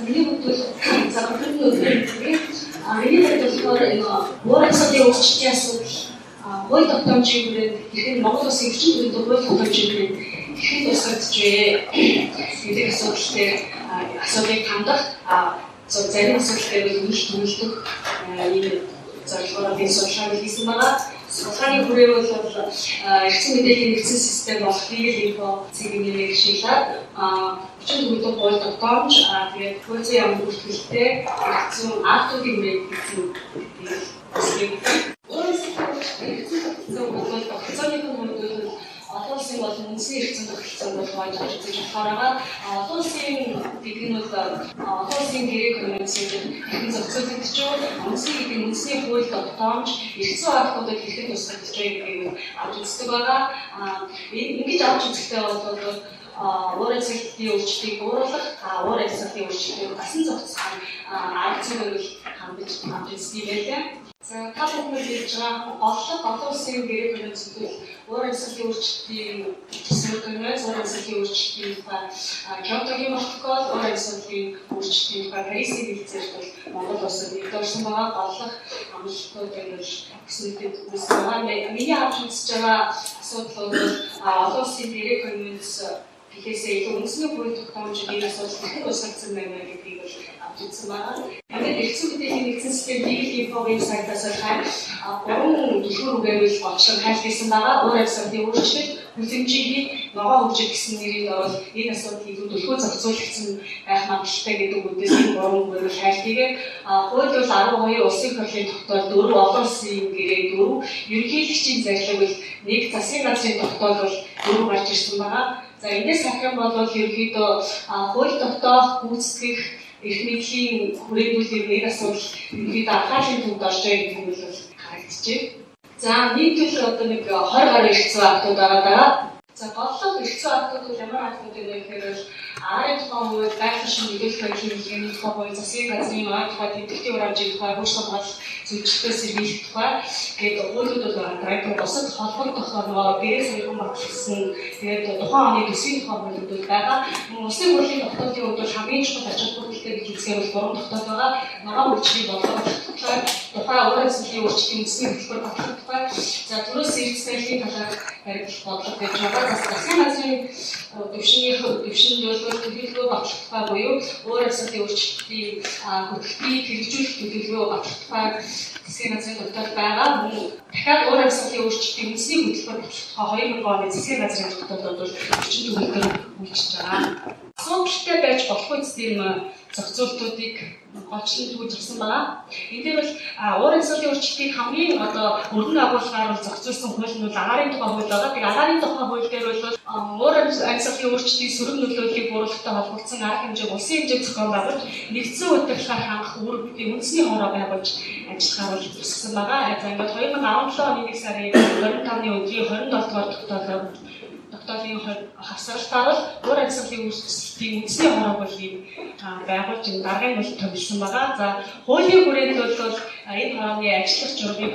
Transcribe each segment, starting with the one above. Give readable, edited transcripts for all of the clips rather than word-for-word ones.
миний хувьд бол за конкретны үгтэй миний хувьд болохоор уур амьсгалын өөрчлөлтийн асуудал хууль тогтоомжийн хүрээнд тэгэхээр Монгол Улсын эрчим төвийн хууль тогтоомжийн хүрээнд хэрхэн тусгагдж вэ гэдэг асуудлыг хандах зарим асуудал дээр үйл төлөвлөх ийм зорилгоор би судалгааг хийсэн байгаа. Судалгааны хүрээ бол эрчим мэдээллийн нэгдсэн систем болох Legal.info цэгийн хичээлээр 34 хууль тогтоомж тэгээд хууль зүйн яамны бүртгэлтэй эрчим актуудын хүрээ гэсэн олон улсын болон үндэсний эрхцэн тогтолцоонд бол хувааж үзэж болохоор олон улсын гэдэг нь бол олон улсын гэрээ конвенцийн хэрхэн зохицуулагдж байгаа үндэсний гэдэг нь үндэсний хууль тогтоомж эрх зүйн актуудад хэрхэн тусгагдж байгаа гэдгийг авч үздэг байгаа. Ингэж авч үзэхдээ бол уур амьсгалын өөрчлөлтийг бууруулах, уур амьсгалын өөрчлөлтийг басан зохицох арга зүйн хандаж авч үздэг байлаа. За та бүхэн хэлж байгаа олон улсын гэрээ конвенцийн уур амьсгалын өөрчлөлтийн конвенц, уур амьсгалын өөрчлөлтийн Кёотогийн протокол, уур амьсгалын өөрчлөлтийн Парисын хэлцээрт бол Монгол улсад нэгдсэн байгаа голлох амлалтууд гэж хүснэтэд үүссэн байгаа. Миний авч үзэж байгаа асуудал бол олон улсын гэрээ конвенц гэхээсээ илүү үндэсний хууль тогтоомжид энэ асуудал хэрхэн тусгагдсан байна гэдгийг бол авч үзсэн байгаа. Ингээд эрхцэн мэдээллийн нэгдсэн систем Legal.info-гийн сайтаас гурван дэлгүүр үгээр болчлон хайлтсан байгаа. Уур амьсгалын өөрчлөлт, хүлэмжийн ногоо хөгжил гэсэн нэрийн доор энэ асуудлыг төлхөө зохицуулагдсан байх магадлалтай гэдэг үгнээс энэ гурван үгээр хайлтгийг хууль бол 12 улсын хурлын тогтоол 4 олон улсын гэрээ 4 ерөнхийлөгчийн зарлиг бол 1 засгийн газрын тогтоол бол 4 гарч ирсэн байгаа. За энэс хахин бол ерөнхийдөө хууль тогтоох, гүйцэтгэх, эрх мэдлийн хүрээлүүлэх нэг асуудал ерөнхийдөө анхаарлын төвд орж байгаа гэдэг нь бол харагдчихжээ. За нийтдээ одоо нэг 20 гаруй эрх зүйн актууд байгаа. За голлох эрх зүйн актууд бол ямар актууд вэ гэхээр аарын тухайн хууль, байгаль нөлөөлөх байдлын хэлний тухай хууль, засгийн газрын ой тухай, тэмдэгтийн ур хэмжээний тухай, хөрш хамгаалах зөвчлөлтөө сэргийлэх тухай гэдэг хуулиуд бол байгаа. Бусад холбогдох нөгөө гэрээ сэргийлэн батлсан тэгээд тухайн оны төсвийн тухай хуулиуд бол байгаа. Улсын хурлын тогтоолын хувьд бол хамгийн чухал ач холбогдолтой гэж үзэхээр бол 3 тогтоол байгаа. Ногоон үйлчлэгийг бодлого тухай, тухайн уур амьсгалын өөрчлөлтийн үндэсний хөтөлбөр батлах тухай, за төрөөс эрх сайжрын талаар баримтлах бодлого гэж байгаа. Засгийн газрын дэвшин төлөвлөгөө батлах тухай буюу уур амьсгалын өөрчлөлтийн хөтөлбөрийг хэрэгжүүлэх төлөвлөгөө батлах тухай засгийн газрын тогтоол байгаа. Дахиад уур амьсгалын өөрчлөлтийн үндэсний хөтөлбөр батлах тухай 2000 оны засгийн газрын тогтоолд бол 44 төр үйлчилж байгаа. Асуудалтай байж болохгүй тийм зохицуултуудыг голчлон түүж авсан байгаа. Энд дээр бол уур амьсгалын өөрчлөлтийг хамгийн өргөн агуулгаар бол зохицуулсан хууль нь бол агаарын тухай хууль байгаа. Тэгээд агаарын тухай хууль дээр бол уур амьсгалын өөрчлөлтийн сөрөг нөлөөллийг бууруулахтай холбогдсон арга хэмжээг улсын хэмжээнд зохион байгуулж нэгдсэн удирдлагаар хангах үүрэгүүдийг үндэсний хоороо байгуулж ажиллахаар бол төсгсөн байгаа. За ингээд 2017 оны 1 сарын 25-ны өдрийн 27 дугаар тогтоолын хавсгалтаар бол уур амьсгалын өөрчлөлтийн үндэсний хоороог бол байгуулж даргыг бол томилсон байгаа. За хуулийн хүрээнд бол энэ хорооны ажиллах журмыг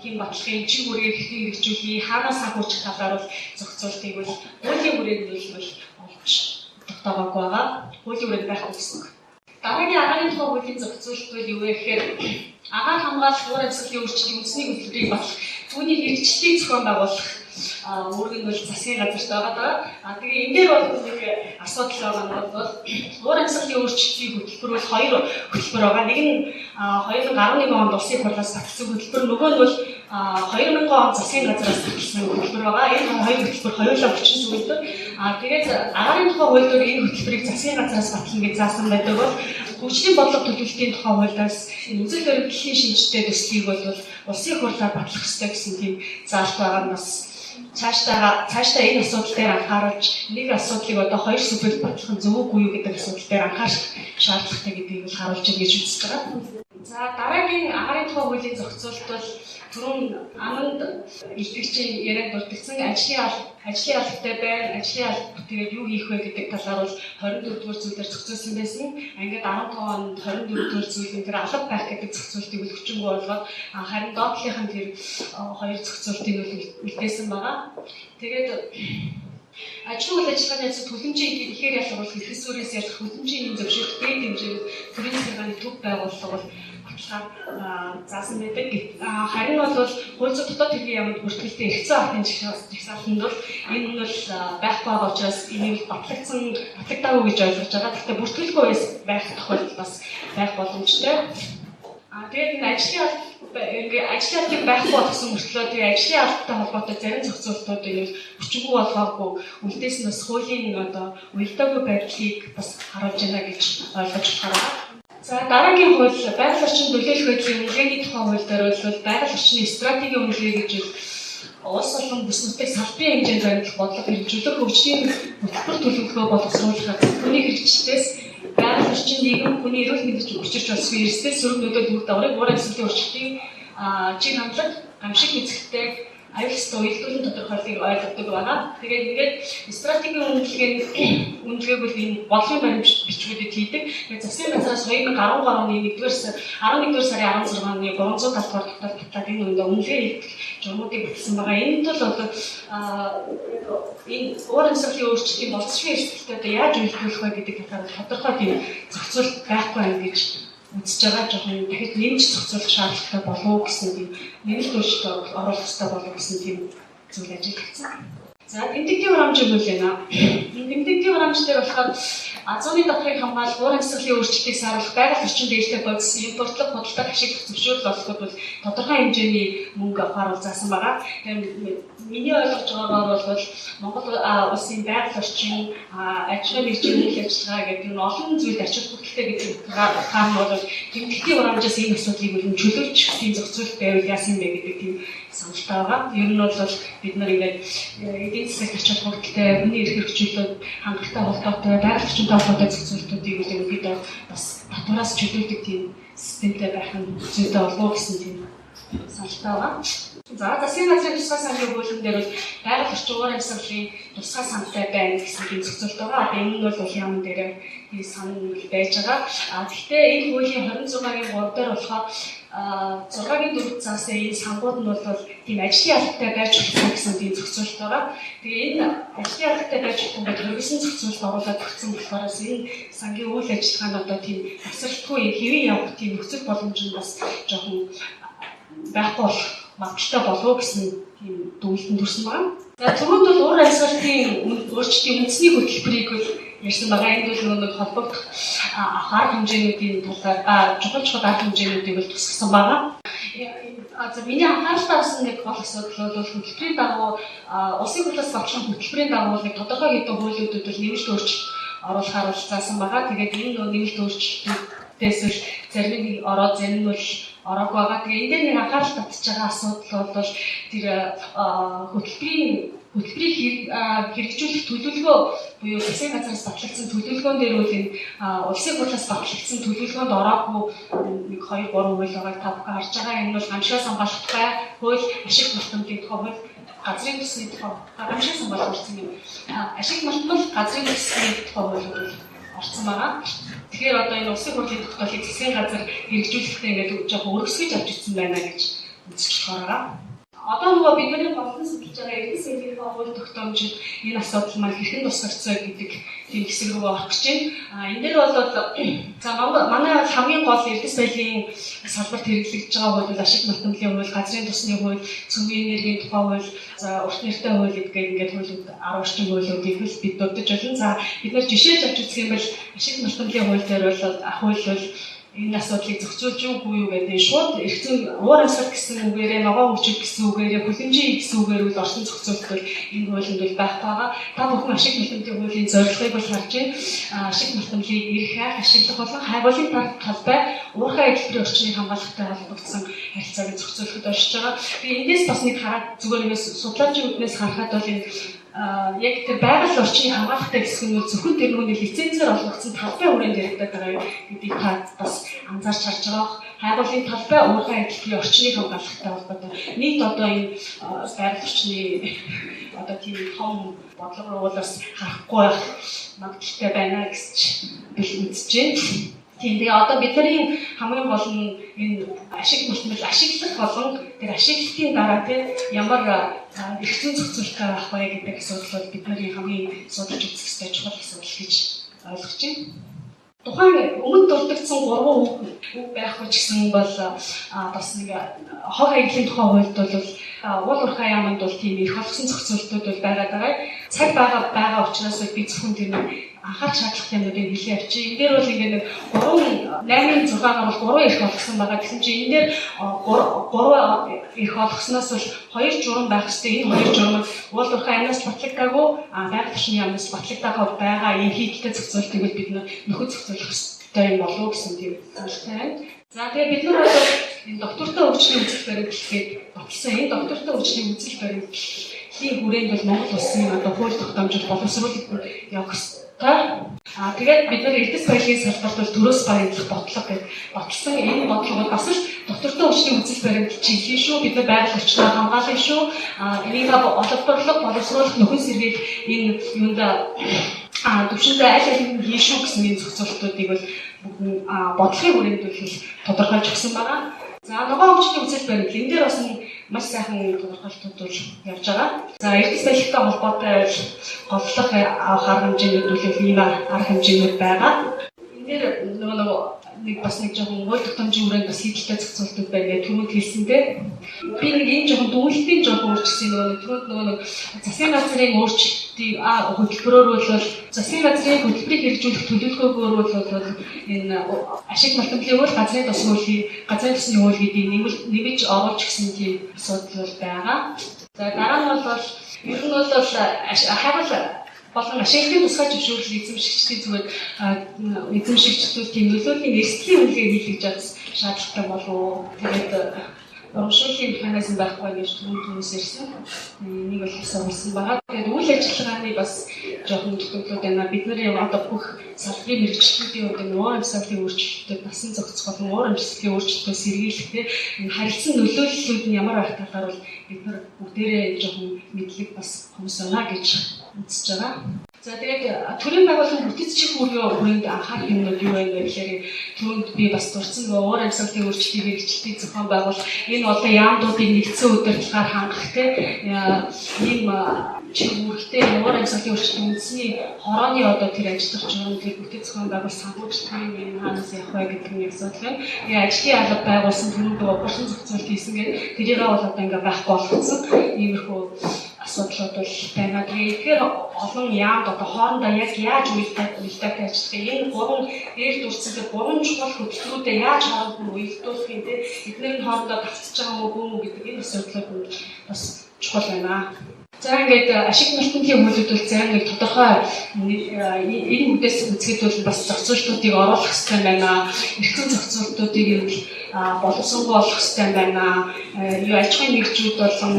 хэн батлахын чиг үрийг хэрхэн хэрэгжүүлэх, хаанаас санхүүжих талаар бол зохицуултыг бол хуулийн хүрээнд бол олж тогтоогоогүй байгаа. Хуулийн хүрээнд байхгүй гэсэн үг. Дараагийн агаарын тухай хуулийн зохицуулт бол юу вэ гэхээр агаар хамгаалах уур амьсгалын өөрчлөлтийн үндэсний хөтөлбөрийг батлах, түүний хэрэгжлийг зохион байгуулах үүрэг нь бол засгийн газарт байгаа. Тэгээ энэ дээр бол нэг асуудал байгаа нь бол уур амьсгалын өөрчлөлтийн хөтөлбөр бол 2 хөтөлбөр байгаа. Нэг нь 2011 онд улсын хурлаас батлсан хөтөлбөр, нөгөө нь бол 2000 онд засгийн газраас батлсан хөтөлбөр байгаа. Энэ 2 хөтөлбөр хоёулаа хүчин зүйлдэг. Тэгээд агаарын тухай хуульд энэ хөтөлбөрийг засгийн газраас батлана гэж заасан байдаг бол хүчний бодлого төлөвлөлтийн тухай хуулиас үзэл баримтлалын шинжтэй төслийг бол улсын хурлаар батлах ёстой гэсэн тийм заалт байгаа нь бас цаашдаа энэ асуудал дээр анхааруулж нэг асуудлыг хоёр сүлбэлд батлах нь зөв үгүй юу гэдэг асуудал дээр анхаарах шаардлагатай гэдгийг бол харуулж байгаа гэж үзэж байгаа. За дараагийн агаарын тухай хуулийн зохицуулт бол түрүүн аманд илтгэгчийн яриад дурдсан ажлын албатай байна. Ажлын алба тэгээд юу хийх вэ гэдэг талаар бол 24 дугаар зүйлээр зохицуулсан байсан. Ингээд 15 онд 24 дугаар зүйл тэр алба байх гэдэг зохицуултыг хүчингү болгоод харин доотлынх нь тэр хоёр зохицуултыг үлдээсэн байгаа. Тэгээд Ажил үйл ажиллагааны яцсан төлөмжийн ихээр ялгуул хэлхээс сүрээс ялах төлөмжийн зөвшөөрөлт дээд хэмжээнд төрийн захиргааны төв байгууллага бол баталгаар заасан байдаг. Харин бол хууль зүйн дотоод хэргийн яамд бүртгэлтэй эрхцэн алтын жагсаалтанд бол энэ нь бол байх байгаа учраас энийг батлагдаагүй гэж ойлгож байгаа. Гэхдээ бүртгэлгүй байх тохиолдол бас байх боломжтой. Тэгээд энэ ажлын алдыг байхгүй болсон мөртлөө тэгээд ажлын алдтай холбоотой зарим зохицуултууд энэ хүчгүй болгоогүй үлдээс нь бас хуулийн уялдаагүй байдлыг бас харуулж байна гэж ойлгож байна. За дараагийн хууль байгаль орчин нөлөөлөх байдлын үнэлгээний тухай хууль дээр бол байгаль орчны стратегийн үнэлгээ гэж улс орон бүс нутгийг салбарын хэмжээнд баримтлах бодлого хэрэгжүүлэх хөгжлийн хөтөлбөр төлөвлөгөө боловсруулах хүний хэрэгжлээс байгаль орчин нийгэм хүний эрүүл мэндэд учирч болсон эрсдэл сөрөглөдөд үр дагаврыг уур амьсгалын өөрчлөлтийн чиг хандлага гамшиг эзэгтэй аюул ёстой уялдуулан тодорхойлохыг ойлгодог байна. Тэгээд стратегийн үнэлгээг бол энэ бодлогын баримт бичгүүдэд хийдэг. Тэгээд засгийн газраас 2013 оны 11-р сарын 16-ны 370 дугаар татвар энэ үнэлгээ хийх журмуудыг бүтсэн байгаа. Энд бол энэ уур амьсгалын өөрчлөлтийн болцсогийн эрсдэлтэй яаж уялдуулах вэ гэдэг талаар тодорхой тийм зохицуулт байхгүй байна гэж үзэж байгаа. Жоохон дахид нэмж зохицуулах шаардлагатай болов уу гэсэн тийм нэмэлт өөрчлөлт оруулах хэрэгтэй болов уу гэсэн тийм зүйл ажиллагдсан. За тэмдэгтийн хурамч юм байна. Тэмдэгтийн хурамч дээр болохоор азууны давхрыг хамгаалах, уур амьсгалын өөрчлөлтийг сааруулах, байгаль орчин дээртэй бодис, импортлог худалдаа ашиглах зөвшөөрөл олоход бол тодорхой хэмжээний мөнгө авахар заасан байгаа. Тэгээд миний ойлгож байгаагаар бол Монгол улсын байгаль орчин, аж ахуйн нэгжийн үйл ажиллагаа гэдэг нь олон зүйлд ач холбогдолтой гэдэг хаан бол тэмдэгтийн хурамчаас энэ асуудлыг үлэн чөлөөлж тийм зохицуулт байвал яасан бэ гэдэг тийм сонирхолтой байгаа. Ер нь бол бид нар ингээд эдийн засгийн ач холбогдолтой, хүний эрх хэрэгжүүлэлт хангалттай холбоотой, байгаль орчинтой холбоотой зохицуултуудыг бид бас татвараас чөлөөлдөг тийм системтэй байх нь зүйтэй болов уу гэсэн тийм сонирхолтой байгаа. За засгийн газрын тусгай сангийн хуулийн дээр бол байгаль орчин уур амьсгалын тусгай сантай байна гэсэн тийм зохицуулт байгаа. Энэ нь бол яамн дээр тийм сан байж байгаа. Гэхдээ энэ хуулийн 26-гийн 3 дээр болохоор 6-гийн 4 заасан энэ сангууд нь бол тийм ажлын албатай байж болох гэсэн тийм зохицуулт байгаа. Тэгээ энэ ажлын албатай байж болох гэдэг хэрэгсэн зохицуулт оруулаад өгсөн болохоор энэ сангийн үйл ажиллагаа нь одоо тийм тасралтгүй хэвийн явах тийм нөхцөл боломж нь бас жоохон байхгүй болох магадaltaй болов гэсэн тийм дүгнэлтэн төрсөн байна. За түрүүнд бол уур амьсгалын өөрчлөлтийн үндэсний хөтөлбөрийг бол ярьсан байгаа. Энд бол нэг холбогдох арга хэмжээнүүдийн талаар чухал арга хэмжээнүүдийг бол тусгасан байгаа. За миний анхааралтай авсан нэг гол асуудал бол хөтөлбөрийн дагуу улсын хурлаас багшлах хөтөлбөрийн дагуу нэг тодорхой хэдэн хуулиудад бол нэмэлт өөрчлөлт оруулахаар заасан байгаа. Тэгээд энэ нэмэлт өөрчлөлтүүдээс зарим нь ороод зарим нь бол ороогүй байгаа. Тэгээ энэ дээр нэг анхаарал татж байгаа асуудал бол тэр хөтөлбөрийг хэрэгжүүлэх төлөвлөгөө буюу засгийн газраас батлагдсан төлөвлөгөөн дээр үл энэ улсын хурлаас батлагдсан төлөвлөгөөнд ороогүй нэг 2 3 хууль байгааг та бүхэн харж байгаа. Энэ бол гамшигаас хамгаалах тухай хууль, ашиг малтмалын тухай хууль, газрын төсвийн тухай гамшигаас хамгаалах гэсэн юм. Ашиг малтмал газрын төсвийн тухай хууль орсон байгаа. Тэгэхээр одоо энэ улсын хурлын тогтоолыг засгийн газар хэрэгжүүлэхдээ ингээд жоохон өргөсгөж авч ирсэн байна гэж үзэж байгаа. Одоо нөгөө бидний болон судалж байгаа эрдэс хэлхийнхээ хууль тогтоомжид энэ асуудал маань хэрхэн тусгацсан гэдэг тийм хэсэг рүү орох гэж байна. Энэ дээр бол за манай хамгийн гол эрдэс байдлын салбарт хэрэглэгдэж байгаа хууль бол ашиг малтмалын хууль, газрын тосны хууль, цөмийн энергийн тухай хууль, за урт нэртэй хууль гэдгээр ингээд хуулиуд 10 орчим хуулиудыг бид дурдж байна. За бид нар жишээж авч үзэх юм бол ашиг малтмалын хууль дээр бол энэ асуудлыг зохицуулж юугүй юу гэдэг шууд эргэцэн уур амьсгал гэсэн үгээрээ ногоон хөгжил гэсэн үгээрээ бүлэмжийн гэсэн үгээр үл орсон зохицуулт бол энэ хуулинд бол байх байгаа. Та бүхэн ашиг малтмалын хуулийн зорилгыг бол харж байна. Ашиг малтмалыг эрх хайх, ашиглах болон хайгуулын талбай уурхай хэлбэрийн орчныг хамгаалахтай холбогдсон харилцааг зохицуулахад оршиж байгаа. Тэгээ эндээс бас нэг хараад зүгээр нэгээс судлаачийн үднээс харахад бол энэ яг тэр байгаль орчныг хамгаалахтай хэсэг нь зөвхөн тэр нүуний лицензээр олгогдсон талбай хүрээнд яригдаад байгаа гэдгийг та бас анзаарч харж байгаа. Хайгуулын талбай уурхай хэлбэрийн орчныг хамгаалахтай холбоотой нийт одоо энэ байгаль орчны одоо тийм том бодлого руу бас харахгүй байх магадaltaй байна гэж би үзэж байна. Тийм тэгээ одоо бидний хамгийн гол нь энэ ашиглах болон тэр ашиглалтын дараа тийм ямар эрх зүйн зохицуулалттай байх вэ гэдэг асуудал бол бидний хамгийн судалж үзэх ёстой чухал асуудал гэж ойлгож байна. Тухайн өмнө дурддагдсан 3 үг байхгүй ч гэсэн бол бас нэг хог хаягдлын тухай хуульд бол уул уурхай яамд бол тийм эрх олгосон зохицуулалтууд бол байгаа. Цаг байгаа учраас би зөвхөн тэр анхаарах шаардлагатай юмнуудыг хэлээ авчи. Энэ дээр бол ингээд нэг 8-ын 6-аар бол 3 эрх олгосон байгаа. Гэсэн чинь энэ дээр 3 эрх олгосноос бол 2 журам байх хэвээр. Энэ 2 журам уул уурхай амнаас батлагдаагүй байгаль орчны амнаас батлагдах байгаа ерхийдтэй зохицуултыг бол бид нөхөд зохицуулах хэрэгтэй юм болов уу гэсэн тийм зүйлтэй байна. За тэгээ бид нар бол энэ доктортой өвчний үзэл баримтлалыг баталсан. Энэ доктортой өвчний үзэл баримтлалын хүрээнд бол Монгол улсын одоо хууль тогтоомжууд боловсруулалт явах хэрэгтэй. Тэгээд бид нар эрдэс баялагын салбарт бол төрөөс баримтлах бодлого гэж баталсан. Энэ бодлого бас л доктортой өвчний үзэл баримтлал чиглэлийн шүү. Бид нар байгаль орчноо хамгаалсан шүү. Энийг олборлог боловсруулах нөхөн сэргийг энэ юунд төвшөндөө аль алин хийшүү гэсэн энэ зохицуултуудыг бол бодлогын хүрээнд бол тодорхойлж өгсөн байгаа. За ногоон өвчний үзэл баримтлал энэ дээр бас маш сайхан тодорхойлтууд бол явж байгаа. За эрдэс баялагтай холбоотой голлох арга хэмжээнүүд бол ийм арга хэмжээнүүд байгаа. Энэ дээр нөгөө нэг бас нэг жоохон хууль тогтоомжийн хүрээнд бас хийдэлтэй зохицуултууд байна гэж түрүүнд хэлсэнтэй. Би нэг энэ жоохон дүгнэлтийн жоохон өөрчлөсөн нөгөө нэг засгийн газрын өөрчлөлтийг хөтөлбөрөөр бол засгийн газрын хөтөлбөрийг хэрэгжүүлэх төлөвлөгөөгөөр бол энэ ашиг малтмлын хууль газрын тусны хууль гэдгийг нэмж оруулж гисэн тийм асуудал байгаа. За дараа нь бол ер нь бол хайвал болон ашиглалтын тусгай зөвшөөрлөл эзэмшигчдийн зүгээр эзэмшигчдийн нөлөөлийн эрсдлийн үнэлгээ хийлгэж чадсан шаардлагатай болов. Тэгээд урамшууллын механизм байхгүй гэж түрүүнээс ирсэн. Энийг бол хэлсэн байгаа. Тэгээд үйл ажиллагааны бас жоохон төтөлбөрүүд байна. Бидний одоо бүх салбарын мэргэжлүүдийн хувьд уур амьсгалын өөрчлөлтөд насан зохицох болон уур амьсгалын өөрчлөлтөд сэргийлэхдээ энэ харилцан нөлөөллүүд нь ямар байх талаар бол бид нар бүгдээрээ жоохон мэдлэг бас хүмүүс байна гэж үзэж байгаа. За тэгээд төрийн байгууллагын бүтэцчиг хүрээнд анхаарах юмнууд юу вэ гэхээр түрүүнд би бас дурдсан уур амьсгалын өөрчлөлтийг хэрэгжилтийг зохион байгуул энэ олон яамдуудыг нэгдсэн удирдлагаар хангах ийм чиглэлтэй уур амьсгалын өөрчлөлтийн үндэсний хорооны одоо тэр ажиллах журмыг бүтэц зохион байгуул санхүүжилтийн юм хаанаас явах вэ гэдэг нь асуудал байна. Тэгээ ажлын алба байгуулсан түрүүнд операшн зохицуулалт хийсэн гэдэг тэрийг бол одоо ингээ байхгүй болгосон. Иймэрхүү асуудлууд бол байна. Тэгэхээр олон яамд одоо хоорондоо яг яаж үйлдэлтэй ажиллах энэ 3 дээр дурдсан 3 чухал хөтөлбөрүүдэд яаж хоорондоо үйлдүүлэх юм те эдгээр нь хоорондоо давтаж байгаа мó гэдэг энэ асуудлууд бас чухал байна. За ингээд ашиг малтмлын хуулиуд бол зарим нэг тодорхой энэ үдээс үзэхэд бол бас зохицуултуудыг оруулах хэрэгтэй байна. Эрхэм зохицуултуудыг боловсронгуй болох хэрэгтэй байна. Аж ахуйн нэгжүүд болон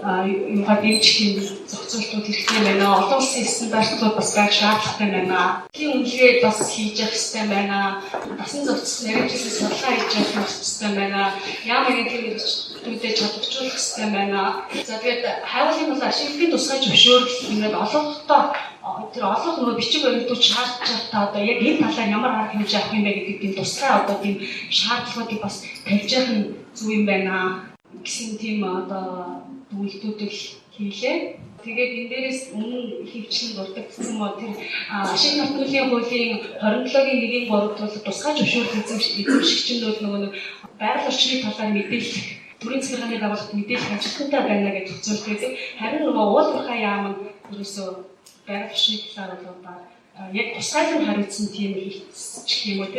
юугаар дэмжих зохицуултууд хэрэгтэй байна. Олон улсын стандартууд бас байх шаардлагатай байна. Тийм үнэлгээ бас хийж явах хэрэгтэй байна. Насан зохицох нарийн судалгаа хийж явах хэрэгтэй байна. Ямар нэгэн хэрэгжүүлэлтүүдэд чадваржуулах хэрэгтэй байна. За тэгээд хайгуулын бол ашиглалтын тусгай зөвшөөрөл ингээд олонхтой тэр олон хүмүүс бичиг баримтууд шаардлагатай одоо яг энэ талаар ямар арга хэмжээ авах юм бэ гэдэг тийм тусгай одоо тийм шаардлагуудыг бас тавьж явах нь зүг юм байна гэсэн тийм одоо дүгнэлтүүдийг хийлээ. Тэгээд энэ дээрээс өмнө хөвчлэн дурддагдсан мó тэр ашиг малтмлын хуулийн 27-гийн 1-ийн 3-д бол тусгай зөвшөөрөл эзэмшигчнүүд нөгөө байгаль орчны талаар мэдээлэх төрийн захиргааны байгууллагт мэдээлэх ажилтнтай байна гэж зөвлөж байдаг. Харин нөгөө уул уурхай яам нь ерөөсөө байгаль орчны талаар бол яг тусгайлан хариуцсан тийм хэлцчих юм уу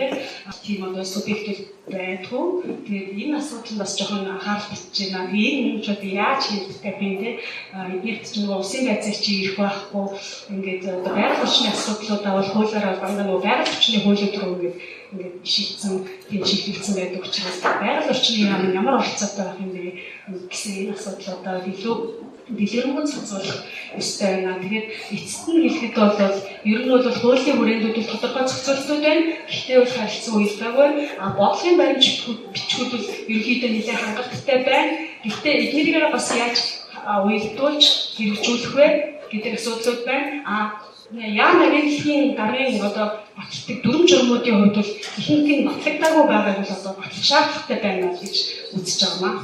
тийм одоо субъектүүд байдгүй. Тэгээд энэ асуудал нь бас жоохон анхаарал татж байна. Энэ юмчууд яаж хийгдэх вэ те эдгээр чинь улсын байцаар чи ирэх байхгүй ингээд одоо байгаль орчны асуудлуудаа бол хуулиараа дандаа нөгөө байгаль орчны хуулиуд руу ингээд шийдсэн тийм шийдэгдсэн байдаг учраас байгаль орчны яам нь ямар оролцоотой байх юм бэ гэсэн энэ асуудлуудаа илүү дэлгэрэнгүй зохицуулах ёстой байна. Тэгээд эцэст нь хэлэхэд бол ер нь бол хуулийн хүрээндүүд тодорхой зохицуултууд байна. Гэхдээ бол харилцан уялдаагүй. Бодлогын баримт бичгүүд бол ерөнхийдөө нэлээд хангалттай байна. Гэхдээ эднэрийгээ бас яаж уялдуулж хэрэгжүүлэх вэ гэдэг асуудлууд байна. Яа нэгэнлэхийн даргын одоо батдаг дүрм журмуудын хувьд бол ихэнх нь батлагдаагүй байгааг бол одоо батлах шаардлагатай байна гэж үзэж байгаа маа.